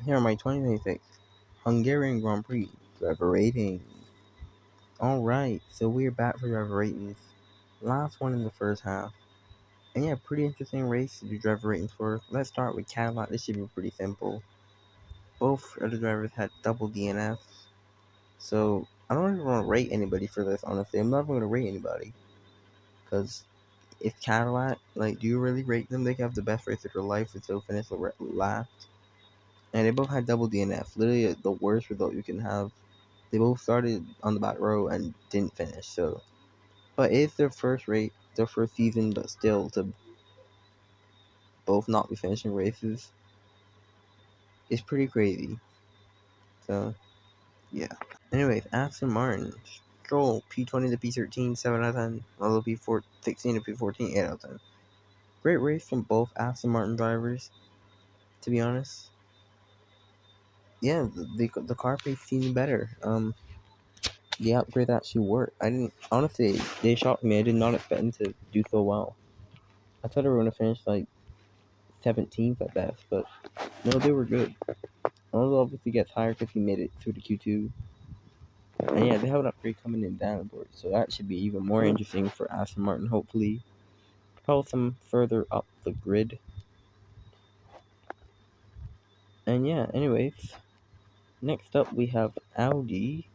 here are my 2026 Hungarian Grand Prix driver ratings. Alright, so we're back for driver ratings. Last one in the first half. And yeah, pretty interesting race to do driver ratings for. Let's start with Cadillac. This should be pretty simple. Both of the drivers had double DNFs. So I don't even want to rate anybody for this, honestly. I'm not even going to rate anybody. Because if Cadillac, do you really rate them? They could have the best race of their life and still finish last. And they both had double DNF. Literally the worst result you can have. They both started on the back row and didn't finish. So, but it's their first season, but still to both not be finishing races is pretty crazy. So, yeah. Anyways, Aston Martin, Stroll P20 to P13, 7 out of 10. Although P16 to P14, 8 out of 10. Great race from both Aston Martin drivers. To be honest, yeah, the car pace seemed better. The upgrade actually worked. I didn't honestly. They shocked me. I did not expect them to do so well. I thought they were gonna finish 17th at best, but no, they were good. Alonso obviously gets higher because he made it through the Q2, and yeah, they have an upgrade coming in downboard, so that should be even more interesting for Aston Martin. Hopefully, propel them further up the grid. And yeah, anyways, next up we have Audi.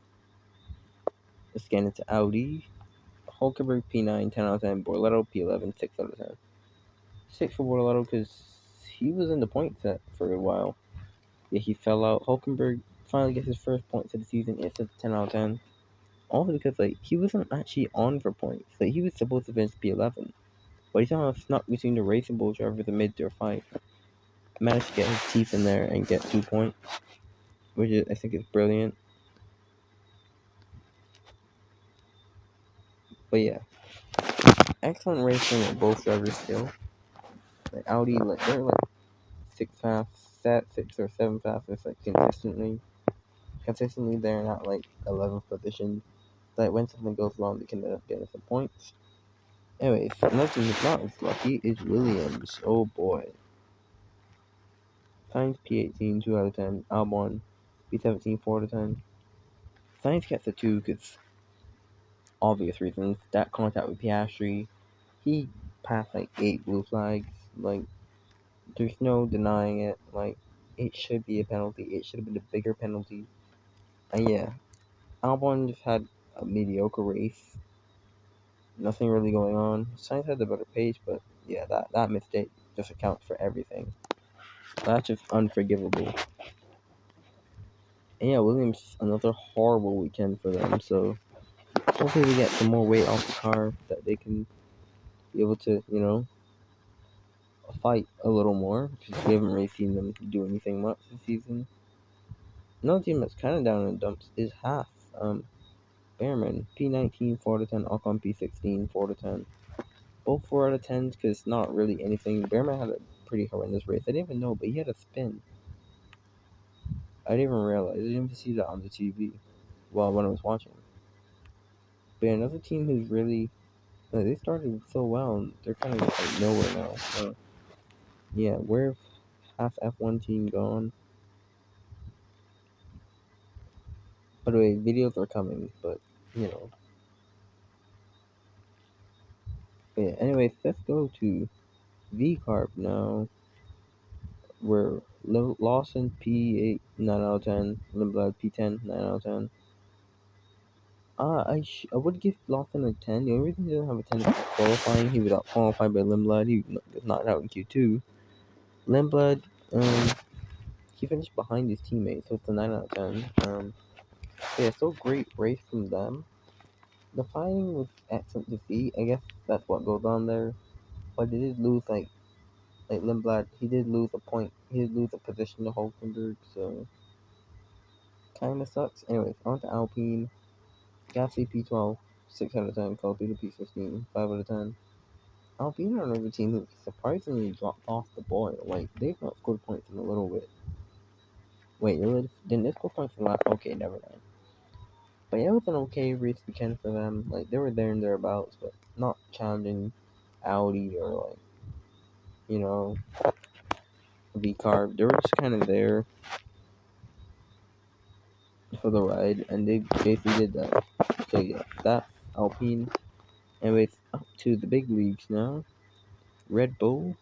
Let's get into Audi. Hulkenberg P9, 10 out of 10. Borletto P11, 6 out of 10. 6 for Borletto because he was in the point set for a while. Yeah, he fell out. Hulkenberg finally gets his first points of the season. It's a 10 out of 10. Also because he wasn't actually on for points. He was supposed to finish P11, but he somehow snuck between the Racing Bull drivers and made their fight. Managed to get his teeth in there and get 2 points, which I think is brilliant. But yeah, excellent racing with both drivers still. Audi, they're 6 or 7 fastest, consistently there in that 11th position. When something goes wrong, they can end up getting some points. Anyways, another team who's not as lucky is Williams. Oh boy. Sainz P18, 2 out of 10. Albon P17, 4 out of 10. Sainz gets a 2 because obvious reasons. That contact with Piastri, he passed 8 blue flags. There's no denying it. It should be a penalty. It should have been a bigger penalty. And yeah, Albon just had a mediocre race. Nothing really going on. Sainz had the better pace, but yeah, that mistake just accounts for everything. That's just unforgivable. And yeah, Williams, another horrible weekend for them. So hopefully they get some more weight off the car that they can be able to, fight a little more. Because we haven't really seen them do anything much this season. Another team that's kind of down in the dumps is Haas. Behrman, P19, 4 out of 10. Ocon, P16, 4 out of 10. Both 4 out of 10s because not really anything. Behrman had a pretty horrendous race. I didn't even know, but he had a spin. I didn't even realize. I didn't even see that on the TV when I was watching. But yeah, another team who's really they started so well and they're kind of just nowhere now. So yeah, where half F1 team gone? By the way, videos are coming, but you know. But yeah, anyways, let's go to V Carb now. Where Lawson P8 9 out of 10, Lindblad P10 9 out of 10. I would give Lawson a 10. The only reason he didn't have a 10 is qualifying. He was out qualified by Lindblad. He was knocked out in Q2. Lindblad, he finished behind his teammates, so it's a 9 out of 10. Yeah, so great race from them. The fighting was excellent to see. I guess that's what goes on there. But they did lose Lindblad. He did lose a point. He did lose a position to Hulkenberg, so kind of sucks. Anyways, on to Alpine. Gasly P12, 6 out of 10. Colapito P15, 5 out of 10. Alpine are another team who surprisingly dropped off the board. They've not scored points in a little bit. Wait, didn't they score points in the last? Okay, never mind. But yeah, it was an okay race weekend for them. They were there and thereabouts, but not challenging Audi or you know V Carb. They were just kind of there. for the ride, and they basically did that. So yeah, that's Alpine. Anyways, up to the big leagues now. Red Bull,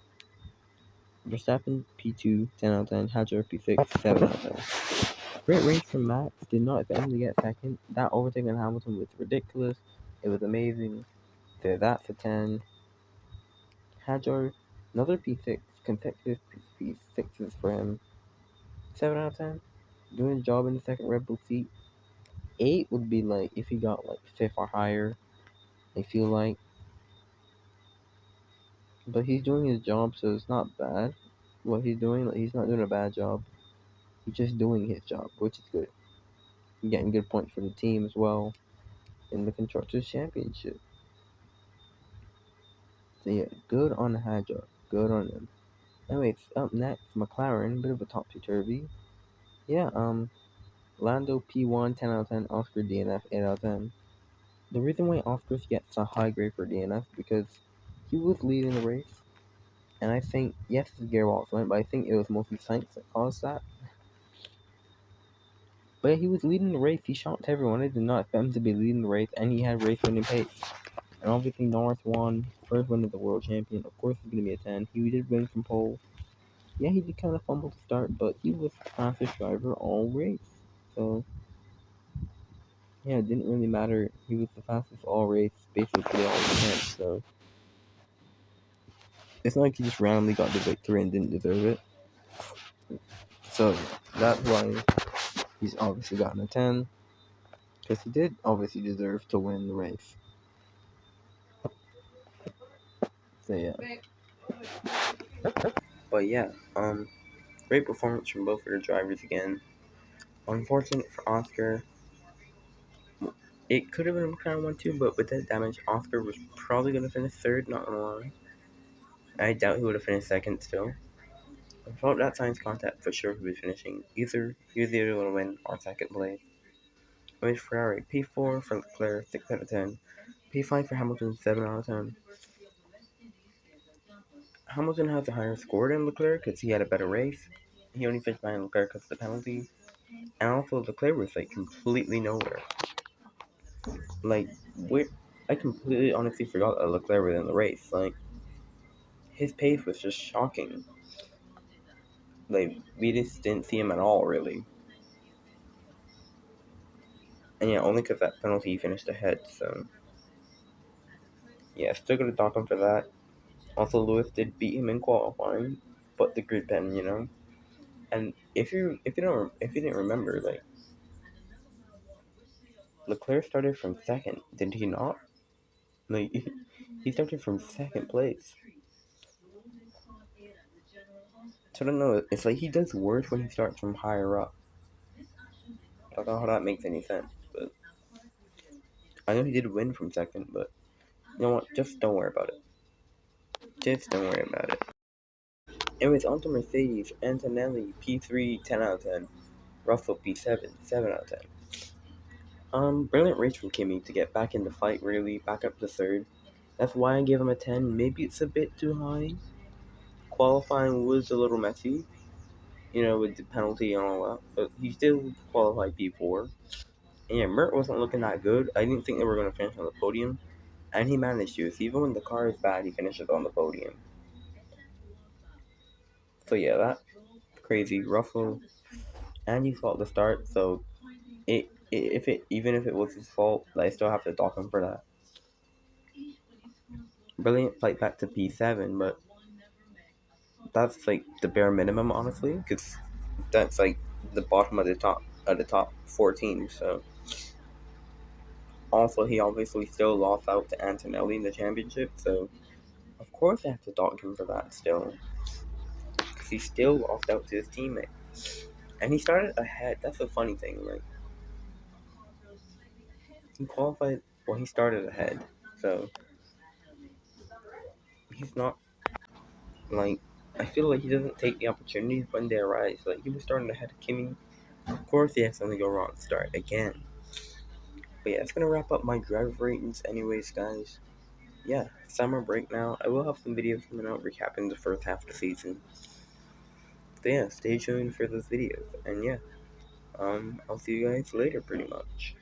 Verstappen P2, 10 out of 10. Hadjar P6, 7 out of 10. Great race from Max. Did not expect him to get second. That overtaking on Hamilton was ridiculous. It was amazing. So that's a 10. Hadjar, another P6, consecutive P6s for him. 7 out of 10. Doing his job in the second Red Bull seat. 8 would be like if he got like 5th or higher, I feel like. But he's doing his job, so it's not bad. What he's doing, like, he's not doing a bad job. He's just doing his job, which is good. Getting good points for the team as well in the Constructors' Championship. So yeah, good on the Hadjar. Good on him. Anyways, up next, McLaren, bit of a topsy-turvy. Yeah, Lando P1, 10 out of 10, Oscar DNF, 8 out of 10. The reason why Oscar gets a high grade for DNF because he was leading the race, and I think, yes, his gearbox went, but I think it was mostly science that caused that. But yeah, he was leading the race, he shocked everyone. I did not expect him to be leading the race, and he had race winning pace. And obviously Norris won, first win of the world champion. Of course, it's going to be a 10. He did win from pole. Yeah, he did kind of fumble to start, but he was the fastest driver all race. So, yeah, it didn't really matter. He was the fastest all race, basically all weekend. So, it's not like he just randomly got the victory and didn't deserve it. So, that's why he's obviously gotten a 10. Because he did obviously deserve to win the race. So, yeah. But, yeah, great performance from both of the drivers again. Unfortunate for Oscar. It could have been McLaren 1-2, but with that damage, Oscar was probably going to finish third, not going to lie. I doubt he would have finished second still. Without that science contact, for sure he was finishing he was either going to win or second place. With Ferrari, P4 for Leclerc, 6 out of 10. P5 for Hamilton, 7 out of 10. Hamilton has a higher score than Leclerc because he had a better race. He only finished behind Leclerc because of the penalty. And also, Leclerc was like completely nowhere. Like, I completely honestly forgot that Leclerc was in the race. Like, his pace was just shocking. Like, we just didn't see him at all, really. And yeah, only because that penalty he finished ahead, so. Yeah, still gonna dock him for that. Also, Lewis did beat him in qualifying, but the grid pen, you know. And if you didn't remember, like, Leclerc started from second, did he not? Like, he started from second place. So I don't know. It's like he does worse when he starts from higher up. I don't know how that makes any sense, but I know he did win from second, but you know what? Just don't worry about it. Just don't worry about it. Anyways, on to Mercedes. Antonelli, P3, 10 out of 10. Russell, P7, 7 out of 10. Brilliant race from Kimi to get back in the fight, really, back up to third. That's why I give him a 10. Maybe it's a bit too high. Qualifying was a little messy, you know, with the penalty and all that, but he still qualified P4. And yeah, Mert wasn't looking that good. I didn't think they were going to finish on the podium, and he managed to. So even when the car is bad, he finishes on the podium. So yeah, that's crazy. Russell, and he fought the start, so even if it was his fault, I still have to dock him for that. Brilliant fight back to P7, but that's like the bare minimum, honestly, because that's like the bottom of the top 14. So also he obviously still lost out to Antonelli in the championship, so of course I have to dock him for that still, because he still lost out to his teammate, and he started ahead. That's a funny thing, like he qualified. Well, he started ahead, so he's not like. I feel like he doesn't take the opportunities when they arise. Like he was starting ahead of Kimi. Of course, he has something go wrong. Start again. But yeah, it's gonna wrap up my driver ratings, anyways, guys. Yeah, summer break now. I will have some videos coming out recapping the first half of the season. So yeah, stay tuned for those videos. And yeah, I'll see you guys later, pretty much.